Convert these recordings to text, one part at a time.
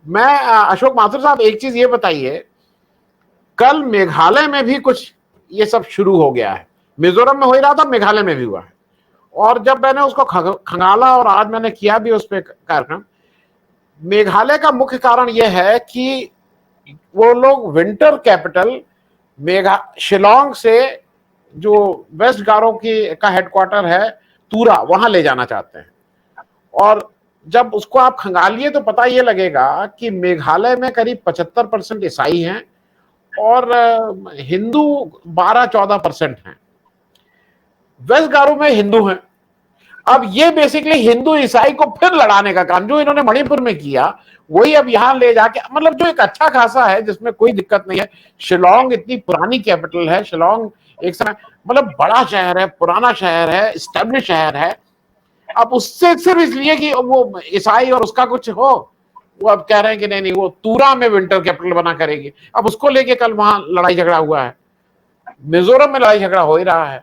मैं अशोक माथुर साहब, एक चीज ये बताइए, कल मेघालय में भी कुछ ये सब शुरू हो गया है। मिजोरम में हो ही रहा था, मेघालय में भी हुआ है। और जब मैंने उसको खंगाला और आज मैंने किया भी उस पर कार्यक्रम, मेघालय का मुख्य कारण यह है कि वो लोग विंटर कैपिटल शिलोंग से, जो वेस्ट गारो की का हेडक्वार्टर है तूरा, वहां ले जाना चाहते हैं। और जब उसको आप खंगालिए तो पता ये लगेगा कि मेघालय में करीब 75% ईसाई हैं और हिंदू 12-14% हैं। वेस्ट गारो में हिंदू हैं। अब ये बेसिकली हिंदू ईसाई को फिर लड़ाने का काम जो इन्होंने मणिपुर में किया, वही अब यहां ले जाके, मतलब जो एक अच्छा खासा है जिसमें कोई दिक्कत नहीं है। शिलोंग इतनी पुरानी कैपिटल है, शिलोंग एक समय मतलब बड़ा शहर है, पुराना शहर है, स्टेब्लिश शहर है। अब उससे सिर्फ इसलिए कि वो ईसाई और उसका कुछ हो, वो अब कह रहे हैं कि नहीं नहीं, वो तूरा में विंटर कैपिटल बना करेगी। अब उसको लेके कल वहां लड़ाई झगड़ा हुआ है, मिजोरम में लड़ाई झगड़ा हो ही रहा है।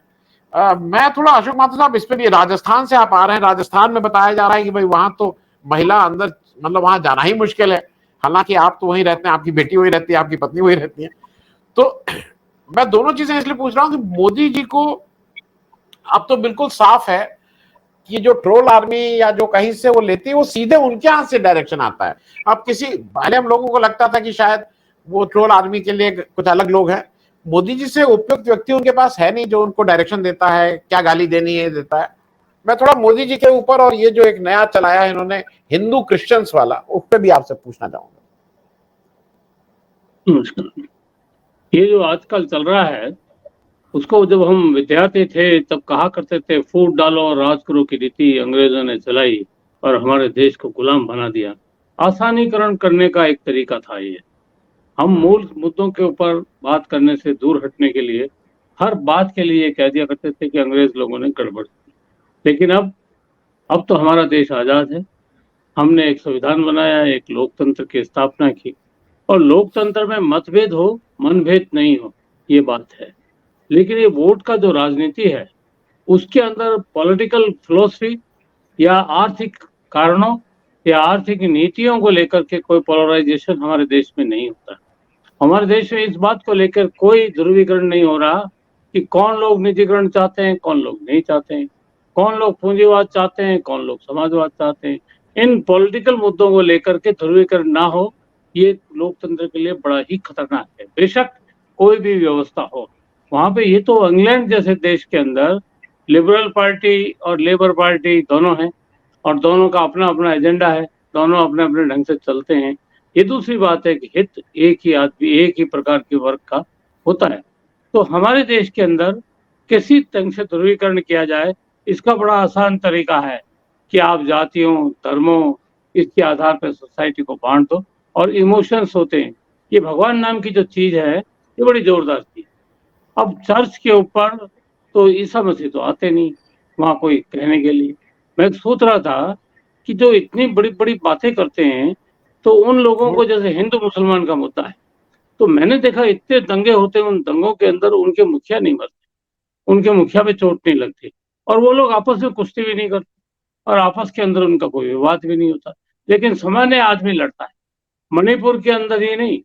मैं थोड़ा अशोक माथुर साहब इस पे भी, राजस्थान से आप आ रहे हैं, राजस्थान में बताया जा रहा है कि भाई वहां तो महिला अंदर, मतलब वहां जाना ही मुश्किल है। हालांकि आप तो वहीं रहते हैं, आपकी बेटी वहीं रहती है, आपकी पत्नी वहीं रहती है। तो मैं दोनों चीजें इसलिए पूछ रहा हूं कि मोदी जी को अब तो बिल्कुल साफ है कि जो ट्रोल आर्मी या जो कहीं से वो लेती है, वो सीधे उनके हाथ से डायरेक्शन आता है। अब पहले हम लोगों को लगता था कि शायद वो ट्रोल आर्मी के लिए कुछ अलग लोग हैं। मोदी जी से उपयुक्त व्यक्ति उनके पास है नहीं जो उनको डायरेक्शन देता है, क्या गाली देनी है देता है। मैं थोड़ा मोदी जी के ऊपर और ये जो एक नया चलाया है इन्होंने हिंदू क्रिश्चियंस वाला, उस पर भी आपसे पूछना चाहूंगा। ये जो आजकल चल रहा है, उसको जब हम विद्यार्थी थे तब कहा करते थे, फूट डालो और राज करो की रीति अंग्रेजों ने चलाई और हमारे देश को गुलाम बना दिया। आसानीकरण करने का एक तरीका था ये। हम मूल मुद्दों के ऊपर बात करने से दूर हटने के लिए हर बात के लिए कह दिया करते थे कि अंग्रेज लोगों ने गड़बड़ की। लेकिन अब तो हमारा देश आजाद है, हमने एक संविधान बनाया, एक लोकतंत्र की स्थापना की, और लोकतंत्र में मतभेद हो, मनभेद नहीं हो, ये बात है। लेकिन ये वोट का जो राजनीति है, उसके अंदर पॉलिटिकल फिलॉसफी या आर्थिक कारणों या आर्थिक नीतियों को लेकर के कोई पोलराइजेशन हमारे देश में नहीं होता। हमारे देश में इस बात को लेकर कोई ध्रुवीकरण नहीं हो रहा कि कौन लोग निजीकरण चाहते हैं, कौन लोग नहीं चाहते हैं, कौन लोग पूंजीवाद चाहते हैं, कौन लोग समाजवाद चाहते हैं। इन पॉलिटिकल मुद्दों को लेकर के ध्रुवीकरण ना हो, ये लोकतंत्र के लिए बड़ा ही खतरनाक है। बेशक कोई भी व्यवस्था हो, वहां पे ये तो इंग्लैंड जैसे देश के अंदर लिबरल पार्टी और लेबर पार्टी दोनों हैं और दोनों का अपना अपना एजेंडा है, दोनों अपने अपने ढंग से चलते हैं। ये दूसरी बात है कि हित एक ही आदमी, एक ही प्रकार के वर्ग का होता है। तो हमारे देश के अंदर किसी ढंग से ध्रुवीकरण किया जाए, इसका बड़ा आसान तरीका है कि आप जातियों, धर्मों, इसके आधार पर सोसाइटी को बांट दो। और इमोशंस होते हैं, ये भगवान नाम की जो चीज है, ये बड़ी जोरदार चीज। अब चर्च के ऊपर तो ईसा मसीह तो आते नहीं वहां कोई कहने के लिए। मैं सोच रहा था कि जो इतनी बड़ी बड़ी बातें करते हैं, तो उन लोगों को, जैसे हिंदू मुसलमान का मुद्दा है, तो मैंने देखा इतने दंगे होते हैं, उन दंगों के अंदर उनके मुखिया नहीं मरते, उनके मुखिया पे चोट नहीं लगती, और वो लोग आपस में कुश्ती भी नहीं करते और आपस के अंदर उनका कोई विवाद भी नहीं होता। लेकिन सामान्य आदमी लड़ता है। मणिपुर के अंदर ही नहीं,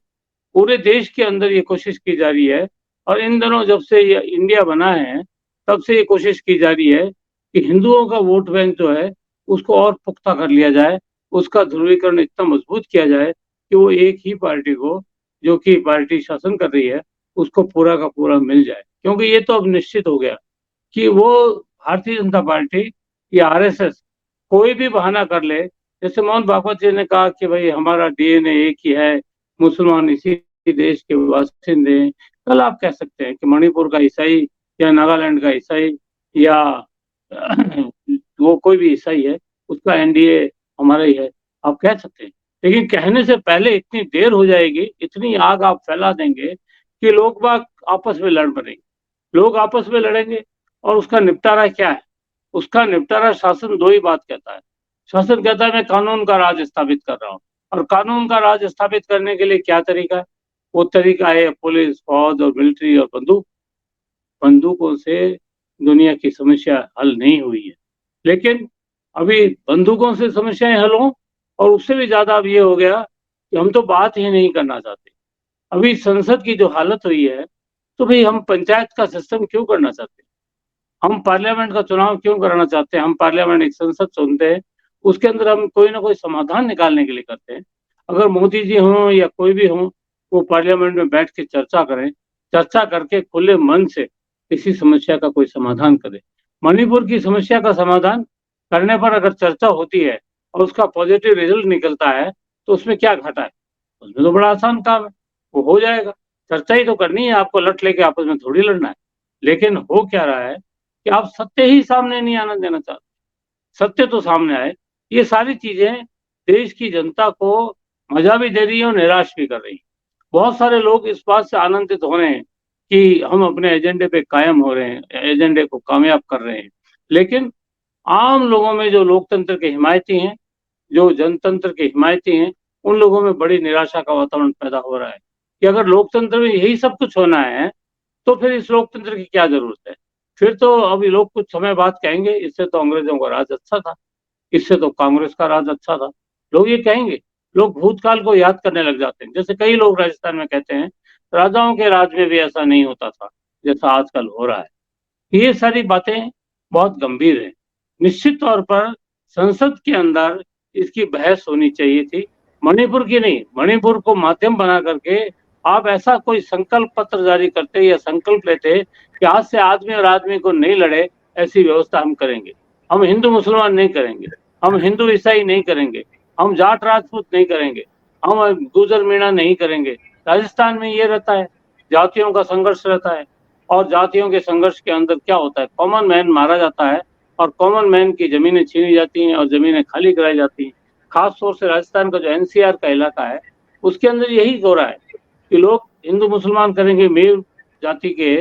पूरे देश के अंदर ये कोशिश की जा रही है। और इन दिनों जब से ये इंडिया बना है, तब से ये कोशिश की जा रही है कि हिंदुओं का वोट बैंक जो है, उसको और पुख्ता कर लिया जाए, उसका ध्रुवीकरण इतना मजबूत किया जाए कि वो एक ही पार्टी को, जो कि पार्टी शासन कर रही है, उसको पूरा का पूरा मिल जाए। क्योंकि ये तो अब निश्चित हो गया कि वो भारतीय जनता पार्टी या आरएसएस कोई भी बहाना कर ले। जैसे मोहन भागवत जी ने कहा कि भाई हमारा डीएनए एक ही है, मुसलमान इसी देश के बासिंदे हैं। कल आप कह सकते हैं कि मणिपुर का ईसाई या नागालैंड का ईसाई या वो कोई भी ईसाई है, उसका एनडीए हमारा ही है, आप कह सकते हैं। लेकिन कहने से पहले इतनी देर हो जाएगी, इतनी आग आप फैला देंगे कि लोग बाग आपस में लड़ पड़ेंगे। लोग आपस में लड़ेंगे और उसका निपटारा क्या है? उसका निपटारा शासन दो ही बात कहता है। शासन कहता है मैं कानून का राज स्थापित कर रहा हूँ, और कानून का राज स्थापित करने के लिए क्या तरीका है? वो तरीका है पुलिस, फौज और मिलिट्री और बंदूक। बंदूकों से दुनिया की समस्या हल नहीं हुई है। लेकिन अभी बंदूकों से समस्याएं हल हों, और उससे भी ज्यादा अब ये हो गया कि हम तो बात ही नहीं करना चाहते। अभी संसद की जो हालत हुई है, तो भाई हम पंचायत का सिस्टम क्यों करना चाहते हैं? हम पार्लियामेंट का चुनाव क्यों कराना चाहते हैं? हम पार्लियामेंट एक संसद चुनते हैं, उसके अंदर हम कोई ना कोई समाधान निकालने के लिए करते हैं। अगर मोदी जी हों या कोई भी हो, वो पार्लियामेंट में बैठ के चर्चा करें, चर्चा करके खुले मन से किसी समस्या का कोई समाधान करें। मणिपुर की समस्या का समाधान करने पर अगर चर्चा होती है और उसका पॉजिटिव रिजल्ट निकलता है, तो उसमें क्या घाटा है? उसमें तो बड़ा आसान काम है, वो हो जाएगा। चर्चा ही तो करनी है, आपको लट लेके आपस में थोड़ी लड़ना है। लेकिन हो क्या रहा है कि आप सत्य ही सामने नहीं आने देना चाहते। सत्य तो सामने आए। ये सारी चीजें देश की जनता को मजा भी दे रही है और निराश भी कर रही है। बहुत सारे लोग इस बात से आनंदित हो रहे हैं कि हम अपने एजेंडे पे कायम हो रहे हैं, एजेंडे को कामयाब कर रहे हैं। लेकिन आम लोगों में जो लोकतंत्र के हिमायती हैं, जो जनतंत्र के हिमायती हैं, उन लोगों में बड़ी निराशा का वातावरण पैदा हो रहा है कि अगर लोकतंत्र में यही सब कुछ होना है, तो फिर इस लोकतंत्र की क्या जरूरत है? फिर तो अभी लोग कुछ समय बाद कहेंगे इससे तो अंग्रेजों का राज अच्छा था, इससे तो कांग्रेस का राज अच्छा था। लोग ये कहेंगे। लोग भूतकाल को याद करने लग जाते हैं। जैसे कई लोग राजस्थान में कहते हैं, राजाओं के राज में भी ऐसा नहीं होता था जैसा आजकल हो रहा है। ये सारी बातें बहुत गंभीर है। निश्चित तौर पर संसद के अंदर इसकी बहस होनी चाहिए थी। मणिपुर की नहीं, मणिपुर को माध्यम बना करके आप ऐसा कोई संकल्प पत्र जारी करते या संकल्प लेते कि आज से आदमी और आदमी को नहीं लड़े, ऐसी व्यवस्था हम करेंगे। हम हिंदू मुसलमान नहीं करेंगे, हम हिंदू ईसाई नहीं करेंगे, हम जाट राजपूत नहीं करेंगे, हम गुजर मीणा नहीं करेंगे। राजस्थान में ये रहता है, जातियों का संघर्ष रहता है। और जातियों के संघर्ष के अंदर क्या होता है, कॉमन मैन मारा जाता है और कॉमन मैन की जमीनें छीनी जाती हैं और जमीनें खाली कराई जाती हैं। खास तौर से राजस्थान का जो एनसीआर का इलाका है, उसके अंदर यही हो रहा है कि लोग हिंदू मुसलमान करेंगे। मेल जाति के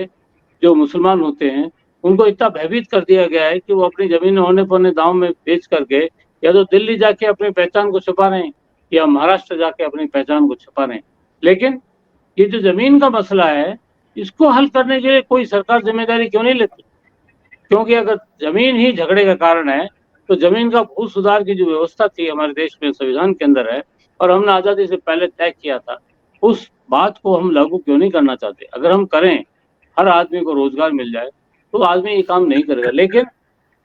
जो मुसलमान होते हैं, उनको इतना भयभीत कर दिया गया है कि वो अपनी जमीनें होने पौने दाम में बेच करके या तो दिल्ली जाके अपनी पहचान को छुपा रहे हैं या महाराष्ट्र जाके अपनी पहचान को छुपा रहे हैं। लेकिन ये जो जमीन का मसला है, इसको हल करने के लिए कोई सरकार जिम्मेदारी क्यों नहीं लेती? क्योंकि अगर जमीन ही झगड़े का कारण है, तो जमीन का भू सुधार की जो व्यवस्था थी हमारे देश में संविधान के अंदर है और हमने आजादी से पहले तय किया था, उस बात को हम लागू क्यों नहीं करना चाहते? अगर हम करें, हर आदमी को रोजगार मिल जाए, तो आदमी ये काम नहीं करेगा। लेकिन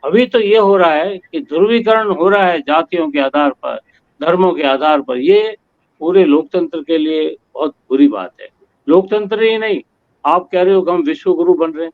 अभी तो ये हो रहा है कि ध्रुवीकरण हो रहा है जातियों के आधार पर, धर्मों के आधार पर। ये पूरे लोकतंत्र के लिए बहुत बुरी बात है। लोकतंत्र ही नहीं, आप कह रहे हो कि हम विश्व गुरु बन रहे हैं,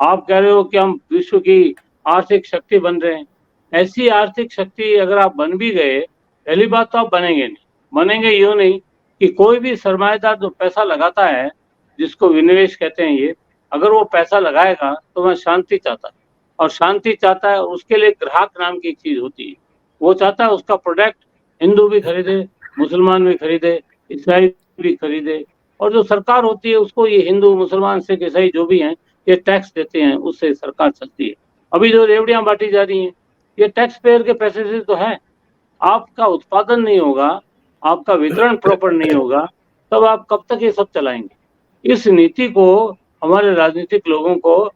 आप कह रहे हो कि हम विश्व की आर्थिक शक्ति बन रहे हैं। ऐसी आर्थिक शक्ति अगर आप बन भी गए, पहली बात तो आप बनेंगे नहीं। बनेंगे यूं नहीं कि कोई भी सरमाएदार जो पैसा लगाता है, जिसको विनिवेश कहते हैं, ये अगर वो पैसा लगाएगा तो वह शांति चाहता है, और शांति चाहता है, उसके लिए ग्राहक नाम की एक चीज होती है। वो चाहता है उसका प्रोडक्ट हिंदू भी खरीदे, मुसलमान भी खरीदे, ईसाई भी खरीदे। और जो सरकार होती है, उसको ये हिंदू मुसलमान सिख ईसाई जो भी हैं, ये टैक्स देते हैं, उससे सरकार चलती है। अभी जो रेवड़ियां बांटी जा रही हैं, ये टैक्स पेयर के पैसे से तो है। आपका उत्पादन नहीं होगा, आपका वितरण प्रॉपर नहीं होगा, तब आप कब तक ये सब चलाएंगे? इस नीति को हमारे राजनीतिक लोगों को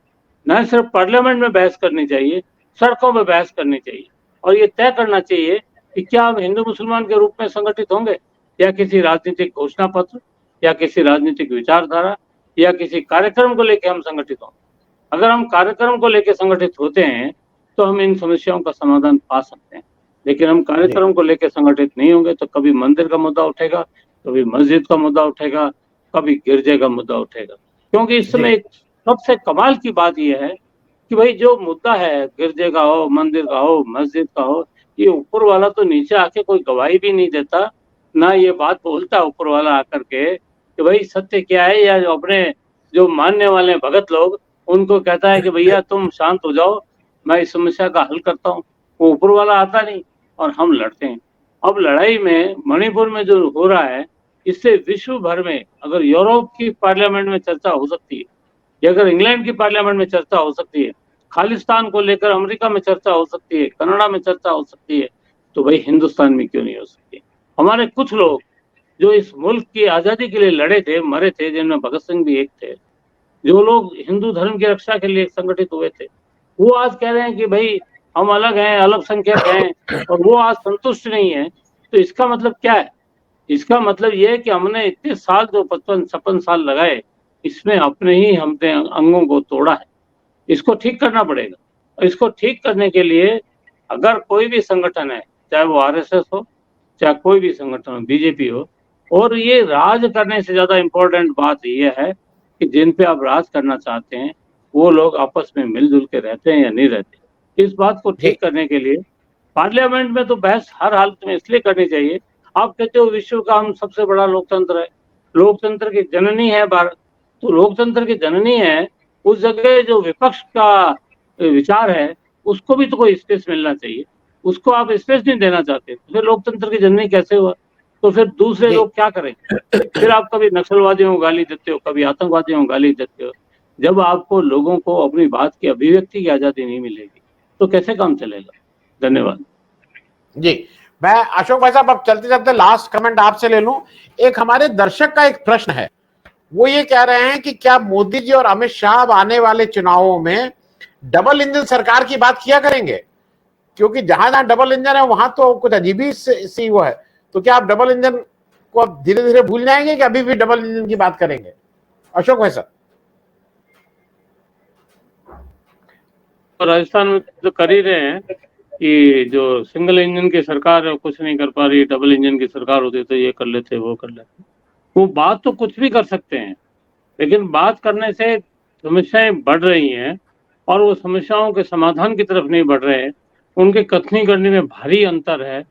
न सिर्फ पार्लियामेंट में बहस करनी चाहिए, सड़कों में बहस करनी चाहिए और ये तय करना चाहिए कि क्या हम हिंदू मुसलमान के रूप में संगठित होंगे या किसी राजनीतिक घोषणा पत्र या किसी राजनीतिक विचारधारा या किसी कार्यक्रम को लेकर हम संगठित होंगे। अगर हम कार्यक्रम को लेकर संगठित होते हैं, तो हम इन समस्याओं का समाधान पा सकते हैं। लेकिन हम कार्यक्रम को लेकर संगठित नहीं होंगे, तो कभी मंदिर का मुद्दा उठेगा, कभी मस्जिद का मुद्दा उठेगा, कभी गिरजे का मुद्दा उठेगा। क्योंकि इस समय सबसे कमाल की बात यह है कि भाई जो मुद्दा है, गिरजे का हो, मंदिर का हो, मस्जिद का हो, ये ऊपर वाला तो नीचे आके कोई गवाही भी नहीं देता, ना ये बात बोलता ऊपर वाला आकर के कि भाई सत्य क्या है, या जो अपने जो मानने वाले भगत लोग, उनको कहता है कि भैया तुम शांत हो जाओ, मैं इस समस्या का हल करता हूँ। वो ऊपर वाला आता नहीं और हम लड़ते हैं। अब लड़ाई में मणिपुर में जो हो रहा है, इससे विश्व भर में अगर यूरोप की पार्लियामेंट में चर्चा हो सकती है, या अगर इंग्लैंड की पार्लियामेंट में चर्चा हो सकती है, खालिस्तान को लेकर अमेरिका में चर्चा हो सकती है, कनाडा में चर्चा हो सकती है, तो भाई हिंदुस्तान में क्यों नहीं हो सकती? हमारे कुछ लोग जो इस मुल्क की आजादी के लिए लड़े थे, मरे थे, जिनमें भगत सिंह भी एक थे, जो लोग हिंदू धर्म की रक्षा के लिए संगठित हुए थे, वो आज कह रहे हैं कि भाई हम अलग हैं, अल्पसंख्यक हैं, और वो आज संतुष्ट नहीं है। तो इसका मतलब क्या है? इसका मतलब ये है कि हमने इतने साल जो 55-56 साल लगाए, इसमें अपने ही हमने अंगों को तोड़ा है। इसको ठीक करना पड़ेगा। और इसको ठीक करने के लिए अगर कोई भी संगठन है, चाहे वो आरएसएस हो, चाहे कोई भी संगठन हो, बीजेपी हो, और ये राज करने से ज्यादा इम्पोर्टेंट बात ये है कि जिन पे आप राज करना चाहते हैं वो लोग आपस में मिलजुल के रहते हैं या नहीं रहते। इस बात को जी ठीक करने के लिए पार्लियामेंट में तो बहस हर हालत में इसलिए करनी चाहिए। आप कहते हो विश्व का हम सबसे बड़ा लोकतंत्र है, लोकतंत्र की जननी है भारत, तो लोकतंत्र की जननी है, उस जगह जो विपक्ष का विचार है उसको भी तो कोई स्पेस मिलना चाहिए। उसको आप स्पेस नहीं देना चाहते तो फिर लोकतंत्र की जननी कैसे हुआ? तो फिर दूसरे जी लोग क्या करें? फिर आप कभी नक्सलवादियों को गाली देते हो, कभी आतंकवादियों को गाली देते हो। जब आपको लोगों को अपनी बात की अभिव्यक्ति की आजादी नहीं मिलेगी तो कैसे काम चलेगा? धन्यवाद। जी। मैं अशोक भाई साहब अब चलते चलते लास्ट कमेंट आपसे ले लूं। एक हमारे दर्शक का एक प्रश्न है, वो ये कह रहे हैं कि क्या मोदी जी और अमित शाह आने वाले चुनावों में डबल इंजन सरकार की बात किया करेंगे? क्योंकि जहां जहां डबल इंजन है वहां तो कुछ अजीब ही सी वो है। तो क्या आप डबल इंजन को अब धीरे धीरे भूल जाएंगे कि अभी भी डबल इंजन की बात करेंगे? अशोक भाई साहब। तो राजस्थान में तो कर ही रहे हैं कि जो सिंगल इंजन की सरकार है कुछ नहीं कर पा रही, डबल इंजन की सरकार होती तो ये कर लेते वो कर लेते। वो बात तो कुछ भी कर सकते हैं, लेकिन बात करने से समस्याएं बढ़ रही हैं और वो समस्याओं के समाधान की तरफ नहीं बढ़ रहे हैं। उनके कथनी करने में भारी अंतर है।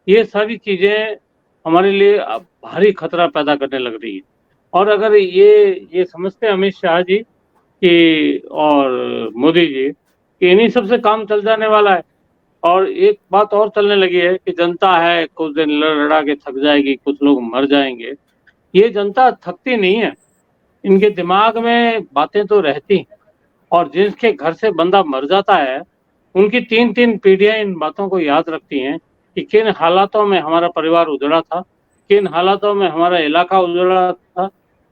ये सारी चीजें हमारे लिए अब भारी खतरा पैदा करने लग रही है। और अगर ये समझते हैं अमित शाह जी कि और मोदी जी कि इन्हीं सबसे काम चल जाने वाला है, और एक बात और चलने लगी है कि जनता है कुछ दिन लड़ा के थक जाएगी, कुछ लोग मर जाएंगे। ये जनता थकती नहीं है, इनके दिमाग में बातें तो रहती, और जिसके घर से बंदा मर जाता है उनकी 3-3 पीढ़ियां इन बातों को याद रखती हैं कि किन हालातों में हमारा परिवार उजड़ा था, किन हालातों में हमारा इलाका उजड़ा था,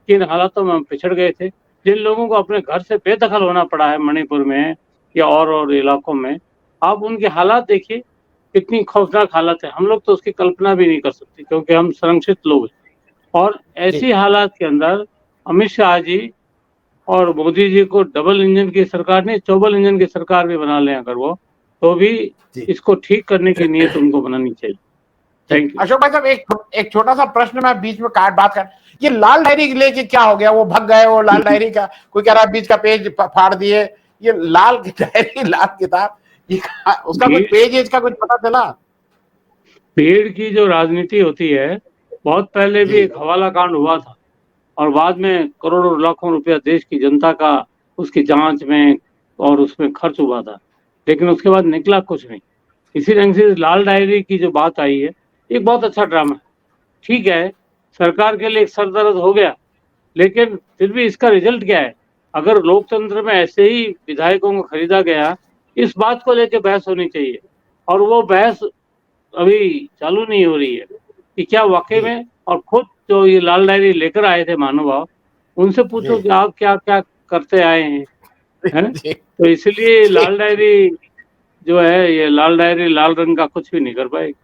किन हालातों में हम पिछड़ गए थे। जिन लोगों को अपने घर से बेदखल होना पड़ा है मणिपुर में या और इलाकों में, आप उनके हालात देखिए, कितनी खौफनाक हालत है। हम लोग तो उसकी कल्पना भी नहीं कर सकते क्योंकि हम संरक्षित लोग हैं। और ऐसी हालात के अंदर अमित शाह जी और मोदी जी को डबल इंजन की सरकार नहीं, चौबल इंजन की सरकार भी बना लें अगर वो, तो भी इसको ठीक करने की नीयत उनको बनानी चाहिए। Thank you. अशोक भाई साहब एक छोटा सा प्रश्न मैं बीच में काट बात कर, ये लाल डायरी लेके क्या हो गया? वो भग गए, वो लाल डायरी का कोई कह रहा है बीच का पेज फाड़ दिए। ये लाल डायरी, लाल किताब, ये उसका कुछ पेज का कुछ पता चला? भीड़ की जो राजनीति होती है, बहुत पहले भी एक हवाला कांड हुआ था और बाद में करोड़ों लाखों रुपया देश की जनता का उसकी जांच में और उसमें खर्च हुआ था, लेकिन उसके बाद निकला कुछ नहीं। इसी ढंग से लाल डायरी की जो बात आई है, एक बहुत अच्छा ड्रामा है। ठीक है, सरकार के लिए एक सरदर्द हो गया, लेकिन फिर भी इसका रिजल्ट क्या है? अगर लोकतंत्र में ऐसे ही विधायकों को खरीदा गया, इस बात को लेकर बहस होनी चाहिए, और वो बहस अभी चालू नहीं हो रही है कि क्या वाकई में। और खुद जो ये लाल डायरी लेकर आए थे महानुभाव, उनसे पूछो कि आप क्या क्या करते आए हैं? तो इसलिए लाल डायरी जो है, ये लाल डायरी लाल रंग का कुछ भी नहीं कर पाएगी।